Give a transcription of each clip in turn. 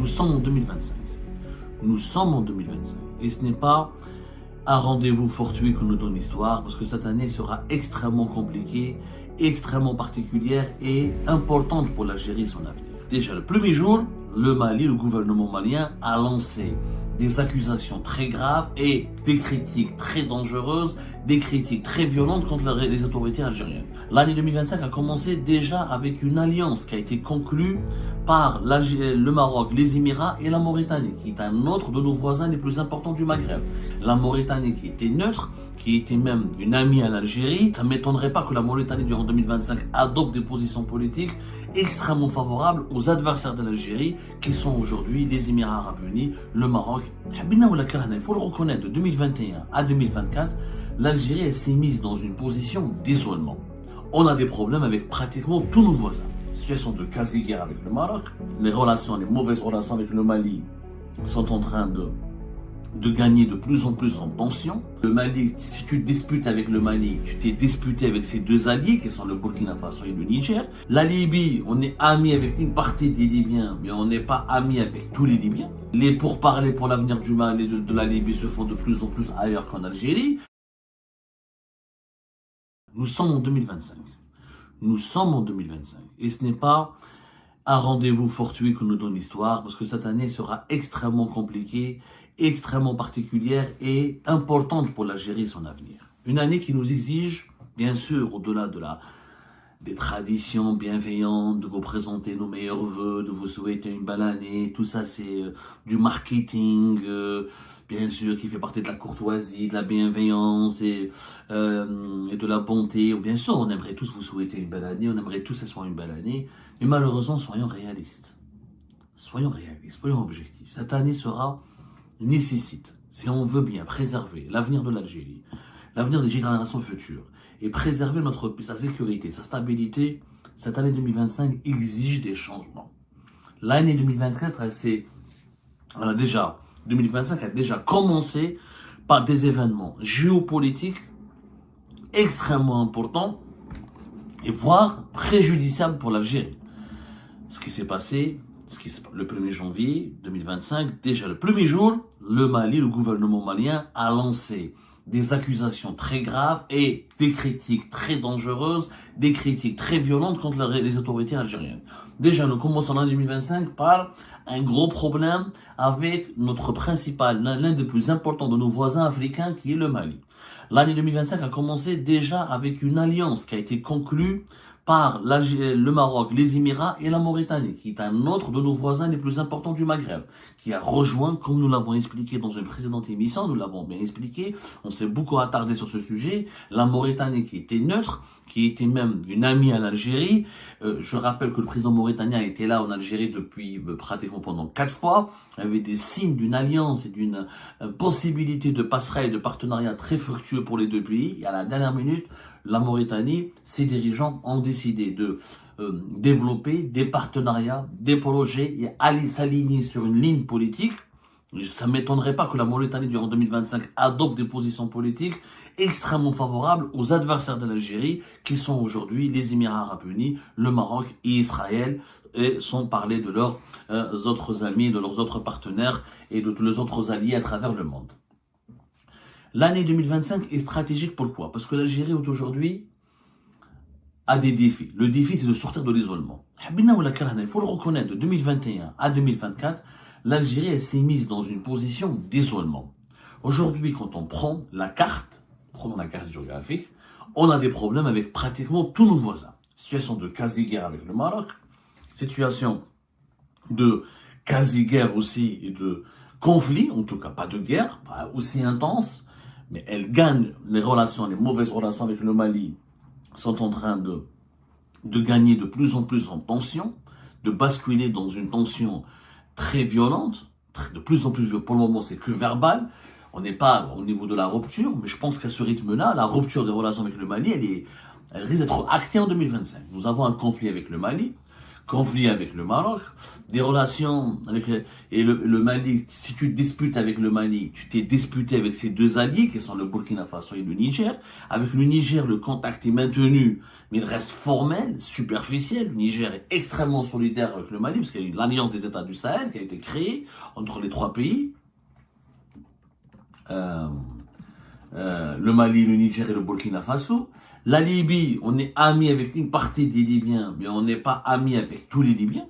sommes en 2025. Nous sommes en 2025. Et ce n'est pas un rendez-vous fortuit que nous donne l'histoire, parce que cette année sera extrêmement compliquée, extrêmement particulière et importante pour l'Algérie et son avenir. Déjà, le premier jour, le Mali, le gouvernement malien, a lancé des accusations très graves et des critiques très dangereuses, des critiques très violentes contre les autorités algériennes. L'année 2025 a commencé déjà avec une alliance qui a été conclue par le Maroc, les Émirats et la Mauritanie, qui est un autre de nos voisins les plus importants du Maghreb. La Mauritanie qui était neutre, qui était même une amie à l'Algérie. Ça ne m'étonnerait pas que la Mauritanie, durant 2025, adopte des positions politiques extrêmement favorables aux adversaires de l'Algérie, qui sont aujourd'hui les Émirats Arabes Unis, le Maroc. Il faut le reconnaître, de 2021 à 2024, l'Algérie s'est mise dans une position d'isolement. On a des problèmes avec pratiquement tous nos voisins. Situation de quasi-guerre avec le Maroc, les mauvaises relations avec le Mali sont en train de gagner de plus en plus en tension. Le Mali, si tu te disputes avec le Mali, tu t'es disputé avec ses deux alliés qui sont le Burkina Faso et le Niger. La Libye, on est amis avec une partie des Libyens, mais on n'est pas amis avec tous les Libyens. Les pourparlers pour l'avenir du Mali et de la Libye se font de plus en plus ailleurs qu'en Algérie. Nous sommes en 2025. Nous sommes en 2025. Et ce n'est pas un rendez-vous fortuit que nous donne l'histoire, parce que cette année sera extrêmement compliquée, extrêmement particulière et importante pour l'Algérie et son avenir. Une année qui nous exige, bien sûr, au-delà des traditions bienveillantes, de vous présenter nos meilleurs vœux, de vous souhaiter une belle année, tout ça c'est du marketing, bien sûr, qui fait partie de la courtoisie, de la bienveillance et de la bonté. Bien sûr, on aimerait tous vous souhaiter une belle année, on aimerait tous que ce soit une belle année, mais malheureusement, soyons réalistes. Soyons réalistes, soyons objectifs. Cette année nécessite, si on veut bien préserver l'avenir de l'Algérie, l'avenir des générations futures, et préserver sa sécurité, sa stabilité, cette année 2025 exige des changements. L'année 2024, 2025 a déjà commencé par des événements géopolitiques extrêmement importants et voire préjudiciables pour l'Algérie. Ce qui s'est passé le 1er janvier 2025, déjà le premier jour, le Mali, le gouvernement malien a lancé des accusations très graves et des critiques très dangereuses, des critiques très violentes contre les autorités algériennes. Déjà, nous commençons l'année 2025 par un gros problème avec notre principal, l'un des plus importants de nos voisins africains, qui est le Mali. L'année 2025 a commencé déjà avec une alliance qui a été conclue par le Maroc, les Émirats et la Mauritanie, qui est un autre de nos voisins les plus importants du Maghreb, qui a rejoint, comme nous l'avons expliqué dans une précédente émission, nous l'avons bien expliqué, on s'est beaucoup attardé sur ce sujet, la Mauritanie qui était neutre, qui était même une amie à l'Algérie. Je rappelle que le président mauritanien était là en Algérie depuis pratiquement pendant 4 fois. Il y avait des signes d'une alliance et d'une possibilité de passerelle et de partenariat très fructueux pour les deux pays. Et à la dernière minute, la Mauritanie, ses dirigeants ont décidé de développer des partenariats, des projets et aller s'aligner sur une ligne politique. Ça ne m'étonnerait pas que la Mauritanie, durant 2025, adopte des positions politiques extrêmement favorables aux adversaires de l'Algérie, qui sont aujourd'hui les Émirats Arabes Unis, le Maroc et Israël, et sans parler de leurs autres amis, de leurs autres partenaires et de tous les autres alliés à travers le monde. L'année 2025 est stratégique, pourquoi? Parce que l'Algérie aujourd'hui a des défis. Le défi, c'est de sortir de l'isolement. Il faut le reconnaître, de 2021 à 2024, l'Algérie s'est mise dans une position d'isolement. Aujourd'hui, quand on prend la carte, prenons la carte géographique, on a des problèmes avec pratiquement tous nos voisins. Situation de quasi-guerre avec le Maroc, situation de quasi-guerre aussi et de conflit, en tout cas pas de guerre, pas aussi intense, mais elle gagne les mauvaises relations avec le Mali sont en train de gagner de plus en plus en tension, de basculer dans une tension très violente, de plus en plus violente. Pour le moment, c'est que verbal. On n'est pas au niveau de la rupture, mais je pense qu'à ce rythme-là, la rupture des relations avec le Mali, elle risque d'être actée en 2025. Nous avons un conflit avec le Mali, conflit avec le Maroc, des relations avec le Mali. Si tu te disputes avec le Mali, tu t'es disputé avec ses deux alliés qui sont le Burkina Faso et le Niger. Avec le Niger, le contact est maintenu, mais il reste formel, superficiel. Le Niger est extrêmement solidaire avec le Mali parce qu'il y a eu l'alliance des États du Sahel qui a été créée entre les trois pays. Le Mali, le Niger et le Burkina Faso. La Libye, on est amis avec une partie des Libyens, mais on n'est pas amis avec tous les Libyens.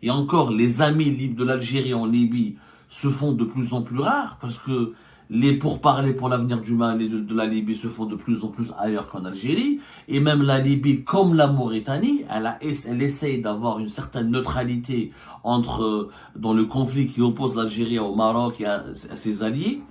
Et encore, les amis libres de l'Algérie en Libye se font de plus en plus rares, parce que les pourparlers pour l'avenir du Mali et de la Libye se font de plus en plus ailleurs qu'en Algérie. Et même la Libye, comme la Mauritanie, elle essaye d'avoir une certaine neutralité dans le conflit qui oppose l'Algérie au Maroc et à ses alliés.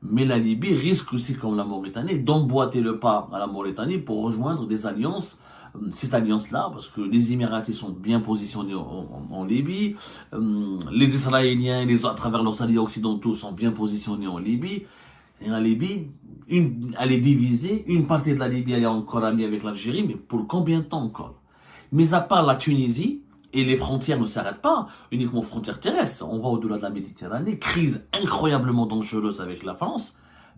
Mais la Libye risque aussi, comme la Mauritanie, d'emboîter le pas à la Mauritanie pour rejoindre des alliances, cette alliance-là, parce que les Émiratis sont bien positionnés en Libye, les Israéliens, à travers leurs alliés occidentaux, sont bien positionnés en Libye. Et la Libye, elle est divisée, une partie de la Libye, elle est encore amie avec l'Algérie, mais pour combien de temps encore? Mais à part la Tunisie, et les frontières ne s'arrêtent pas uniquement aux frontières terrestres. On va au-delà de la Méditerranée. Crise incroyablement dangereuse avec la France,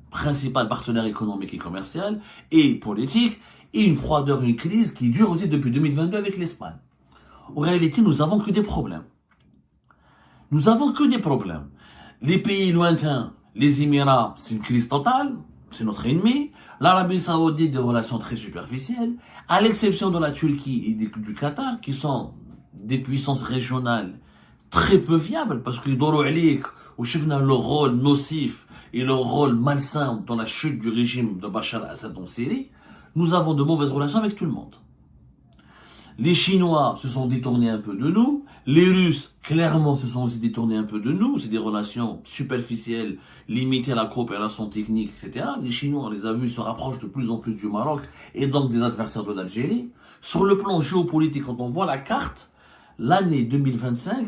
principal partenaire économique et commercial et politique, et une froideur, une crise qui dure aussi depuis 2022 avec l'Espagne. En réalité, nous avons que des problèmes. Nous avons que des problèmes. Les pays lointains, les Émirats, c'est une crise totale, c'est notre ennemi. L'Arabie Saoudite, des relations très superficielles, à l'exception de la Turquie et du Qatar, qui sont des puissances régionales très peu fiables, parce qu'ils doivent aller où le rôle nocif et le rôle malsain dans la chute du régime de Bachar al-Assad en Syrie. Nous avons de mauvaises relations avec tout le monde. Les Chinois se sont détournés un peu de nous, les Russes clairement se sont aussi détournés un peu de nous, c'est des relations superficielles, limitées à la coopération technique, etc. Les Chinois, on les a vus, se rapprochent de plus en plus du Maroc et donc des adversaires de l'Algérie. Sur le plan géopolitique, quand on voit la carte, l'année 2025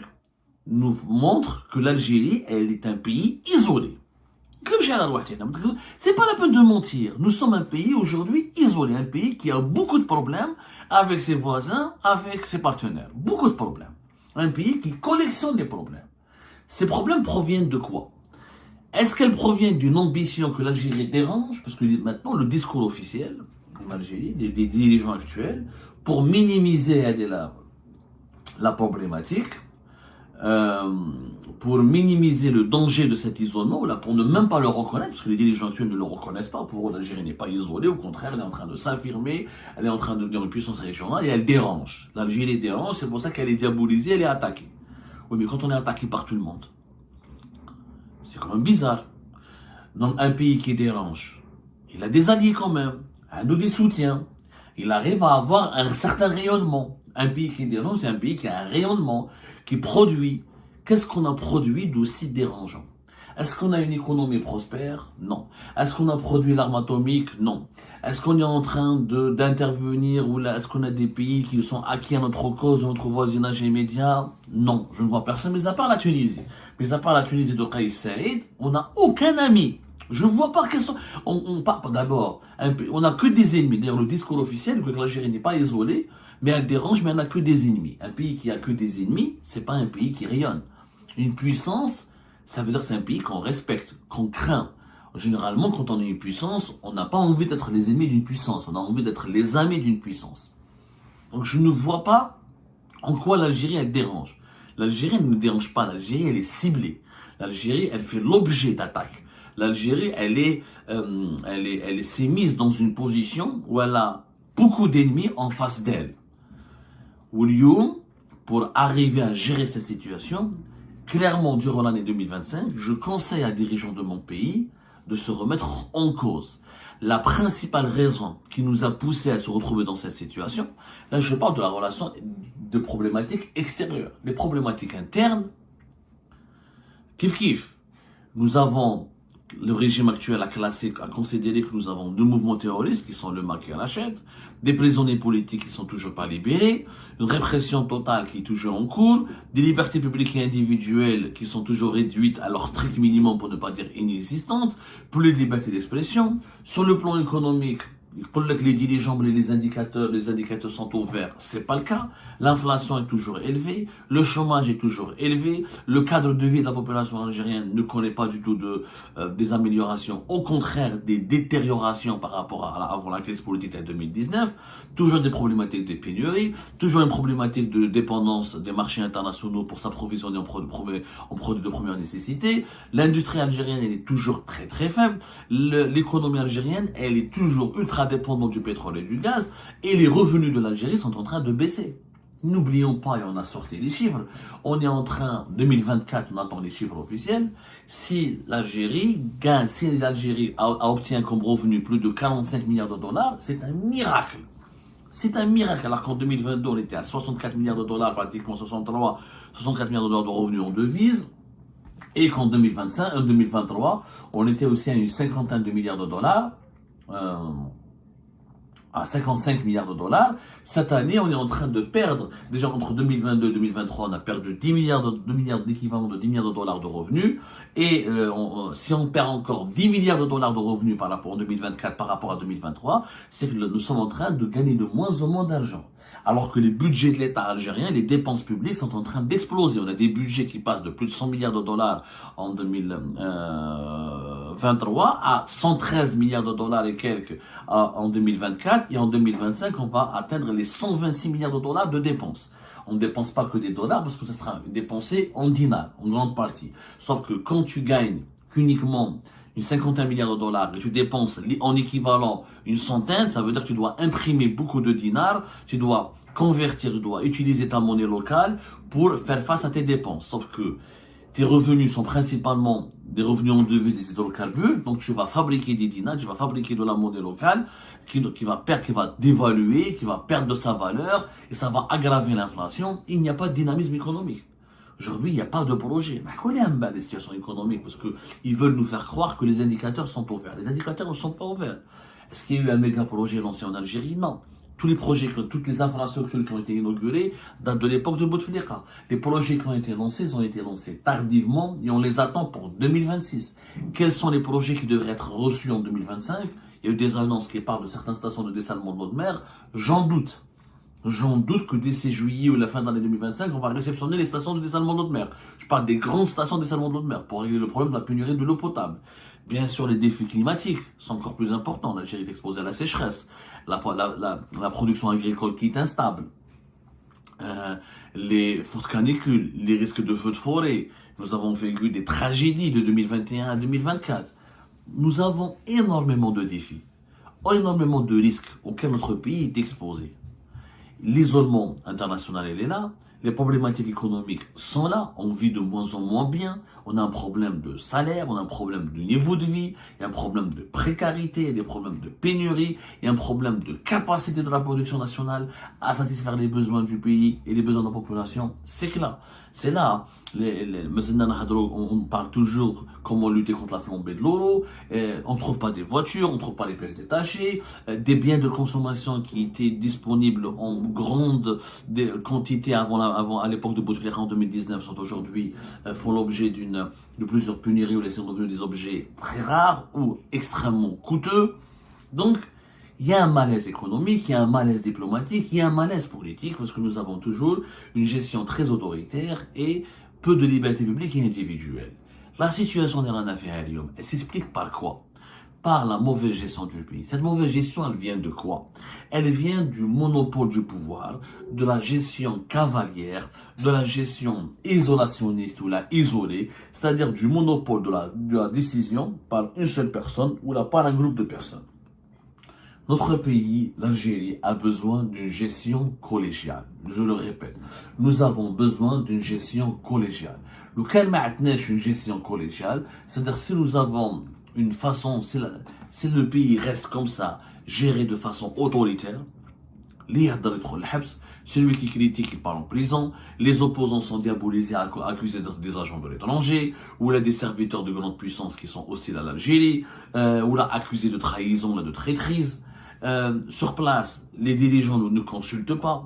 nous montre que l'Algérie, elle est un pays isolé. C'est pas la peine de mentir. Nous sommes un pays aujourd'hui isolé, un pays qui a beaucoup de problèmes avec ses voisins, avec ses partenaires. Beaucoup de problèmes. Un pays qui collectionne les problèmes. Ces problèmes proviennent de quoi? Est-ce qu'elles proviennent d'une ambition que l'Algérie dérange? Parce que maintenant, le discours officiel en Algérie, des dirigeants actuels, pour minimiser la problématique, pour minimiser le danger de cet isolement, là, pour ne même pas le reconnaître, parce que les dirigeants actuels ne le reconnaissent pas, pour eux l'Algérie n'est pas isolée, au contraire, elle est en train de s'affirmer, elle est en train de devenir une puissance régionale, et elle dérange. L'Algérie dérange, c'est pour ça qu'elle est diabolisée, elle est attaquée. Oui, mais quand on est attaqué par tout le monde, c'est quand même bizarre. Dans un pays qui dérange, il a des alliés quand même, un ou des soutiens, il arrive à avoir un certain rayonnement. Un pays qui dérange, c'est un pays qui a un rayonnement, qui produit. Qu'est-ce qu'on a produit d'aussi dérangeant? Est-ce qu'on a une économie prospère? Non. Est-ce qu'on a produit l'arme atomique? Non. Est-ce qu'on est en train d'intervenir ou là, est-ce qu'on a des pays qui sont acquis à notre cause, notre voisinage immédiat? Non. Je ne vois personne, mais à part la Tunisie. Mais à part la Tunisie de Kais Saïd, on n'a aucun ami. Je ne vois pas quels sont. D'abord, on n'a que des ennemis. D'ailleurs, le discours officiel, que l'Algérie n'est pas isolée, mais elle dérange, mais elle n'a que des ennemis. Un pays qui a que des ennemis, c'est pas un pays qui rayonne. Une puissance, ça veut dire que c'est un pays qu'on respecte, qu'on craint. Généralement, quand on est une puissance, on n'a pas envie d'être les ennemis d'une puissance, on a envie d'être les amis d'une puissance. Donc je ne vois pas en quoi l'Algérie, elle dérange. L'Algérie ne dérange pas, l'Algérie, elle est ciblée. L'Algérie, elle fait l'objet d'attaques. L'Algérie, elle s'est mise dans une position où elle a beaucoup d'ennemis en face d'elle. William, pour arriver à gérer cette situation, clairement, durant l'année 2025, je conseille à dirigeants de mon pays de se remettre en cause. La principale raison qui nous a poussé à se retrouver dans cette situation, là je parle de la relation de problématiques extérieures. Les problématiques internes, kiff. Nous avons, le régime actuel a considéré que nous avons deux mouvements terroristes qui sont le MAC et Rachid, des prisonniers politiques qui ne sont toujours pas libérés, une répression totale qui est toujours en cours, des libertés publiques et individuelles qui sont toujours réduites à leur strict minimum pour ne pas dire inexistantes, plus de liberté d'expression. Sur le plan économique, les dirigeants, les indicateurs sont au vert. C'est pas le cas. L'inflation est toujours élevée, le chômage est toujours élevé, le cadre de vie de la population algérienne ne connaît pas du tout des améliorations, au contraire des détériorations par rapport avant la crise politique de 2019, toujours des problématiques de pénurie, toujours une problématique de dépendance des marchés internationaux pour s'approvisionner en produits de première nécessité. L'industrie algérienne, elle est toujours très très faible. L'économie algérienne, elle est toujours ultra dépendante du pétrole et du gaz, et les revenus de l'Algérie sont en train de baisser. N'oublions pas, et on a sorti les chiffres, on est en train, 2024, on attend les chiffres officiels, si l'Algérie obtient comme revenu plus de 45 milliards de dollars, c'est un miracle. C'est un miracle, alors qu'en 2022, on était à 64 milliards de dollars, pratiquement 64 milliards de dollars de revenus en devises, et qu'en 2023, on était aussi à une cinquantaine de milliards de dollars, à 55 milliards de dollars. Cette année, on est en train de perdre, déjà entre 2022 et 2023, on a perdu 10 milliards d'équivalent de 10 milliards de dollars de revenus. Et si on perd encore 10 milliards de dollars de revenus par rapport en 2024 par rapport à 2023, c'est que nous sommes en train de gagner de moins en moins d'argent. Alors que les budgets de l'État algérien, les dépenses publiques sont en train d'exploser. On a des budgets qui passent de plus de 100 milliards de dollars en 2023 à 113 milliards de dollars et quelques en 2024. Et en 2025, on va atteindre les 126 milliards de dollars de dépenses. On ne dépense pas que des dollars parce que ça sera dépensé en dinars, en grande partie. Sauf que quand tu gagnes qu'uniquement une cinquantaine de milliards de dollars et tu dépenses en équivalent une centaine, ça veut dire que tu dois imprimer beaucoup de dinars, tu dois convertir, tu dois utiliser ta monnaie locale pour faire face à tes dépenses. Sauf que tes revenus sont principalement des revenus en devises des hydrocarbures, donc tu vas fabriquer des dinars, tu vas fabriquer de la monnaie locale qui va dévaluer, qui va perdre de sa valeur et ça va aggraver l'inflation. Il n'y a pas de dynamisme économique. Aujourd'hui, il n'y a pas de projet. Mais on connaît des situations économiques parce qu'ils veulent nous faire croire que les indicateurs sont ouverts. Les indicateurs ne sont pas ouverts. Est-ce qu'il y a eu un méga projet lancé en Algérie? Non. Tous les projets, toutes les infrastructures qui ont été inaugurées datent de l'époque de Bouteflika. Les projets qui ont été lancés, ils ont été lancés tardivement et on les attend pour 2026. Quels sont les projets qui devraient être reçus en 2025? Il y a eu des annonces qui parlent de certaines stations de dessalement de l'eau de mer. J'en doute. J'en doute que d'ici juillet ou la fin de l'année 2025, on va réceptionner les stations de dessalement de l'eau de mer. Je parle des grandes stations de dessalement de l'eau de mer pour régler le problème de la pénurie de l'eau potable. Bien sûr, les défis climatiques sont encore plus importants. L'Algérie est exposée à la sécheresse, la production agricole qui est instable, les fortes canicules, les risques de feux de forêt. Nous avons vécu des tragédies de 2021 à 2024. Nous avons énormément de défis, énormément de risques auxquels notre pays est exposé. L'isolement international, il est là. Les problématiques économiques sont là. On vit de moins en moins bien. On a un problème de salaire, on a un problème de niveau de vie, il y a un problème de précarité, il y a des problèmes de pénurie, il y a un problème de capacité de la production nationale à satisfaire les besoins du pays et les besoins de la population. C'est là. C'est là. On parle toujours comment lutter contre la flambée de l'euro. On ne trouve pas des voitures, on ne trouve pas les pièces détachées. Des biens de consommation qui étaient disponibles en grande quantité à l'époque de Bouteflika en 2019 sont aujourd'hui font l'objet de plusieurs pénuries ou sont devenus des objets très rares ou extrêmement coûteux. Donc, il y a un malaise économique, il y a un malaise diplomatique, il y a un malaise politique parce que nous avons toujours une gestion très autoritaire et peu de liberté publique et individuelle. La situation de la Nafiharium, elle s'explique par quoi? Par la mauvaise gestion du pays. Cette mauvaise gestion, elle vient de quoi? Elle vient du monopole du pouvoir, de la gestion cavalière, de la gestion isolationniste ou la isolée, c'est-à-dire du monopole de la décision par une seule personne ou par un groupe de personnes. Notre pays, l'Algérie, a besoin d'une gestion collégiale. Je le répète, nous avons besoin d'une gestion collégiale. Le cas une gestion collégiale, c'est-à-dire si nous avons une façon, si le pays reste comme ça, géré de façon autoritaire, celui qui critique, il part en prison, les opposants sont diabolisés, accusés d'être des agents de l'étranger, ou là des serviteurs de grandes puissances qui sont hostiles à l'Algérie, ou là accusés de trahison, là de traîtrise. Sur place, les dirigeants ne consultent pas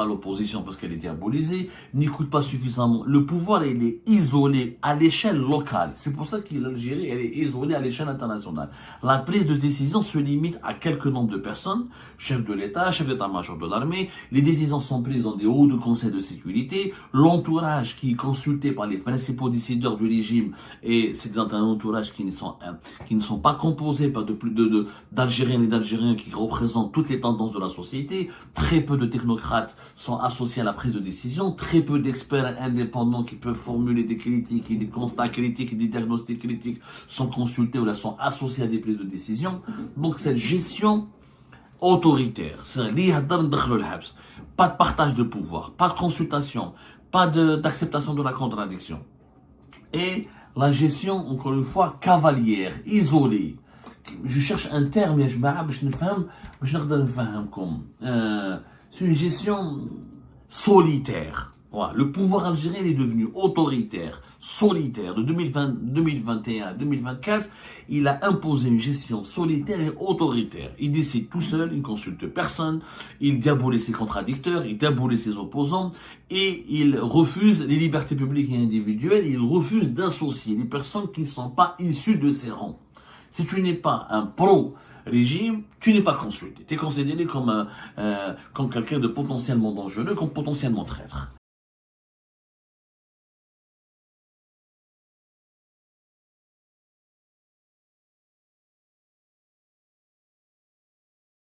l'opposition parce qu'elle est diabolisée, n'écoutent pas suffisamment. Le pouvoir, il est isolé à l'échelle locale. C'est pour ça que l'Algérie, elle est isolée à l'échelle internationale. La prise de décision se limite à quelques nombres de personnes, chef de l'État, chef d'état-major de l'armée. Les décisions sont prises dans des hauts de conseil de sécurité. L'entourage qui est consulté par les principaux décideurs du régime, et c'est dans un entourage qui ne sont pas composés par d'Algériens et d'Algériens qui représentent toutes les tendances de la société. Très peu de technocrates sont associés à la prise de décision. Très peu d'experts indépendants qui peuvent formuler des critiques et des constats critiques et des diagnostics critiques sont consultés ou là sont associés à des prises de décision. Donc cette gestion autoritaire, c'est-à-dire pas de partage de pouvoir, pas de consultation, pas d'acceptation de la contradiction. Et la gestion, encore une fois, cavalière, isolée. Je cherche un terme, mais c'est une gestion solitaire. Voilà. Le pouvoir algérien est devenu autoritaire, solitaire. De 2021 à 2024, il a imposé une gestion solitaire et autoritaire. Il décide tout seul, il ne consulte personne, il diabolise ses contradicteurs, il diabolise ses opposants et il refuse les libertés publiques et individuelles, il refuse d'associer les personnes qui ne sont pas issues de ses rangs. Si tu n'es pas un pro-régime, tu n'es pas consulté. Tu es considéré comme quelqu'un de potentiellement dangereux, comme potentiellement traître.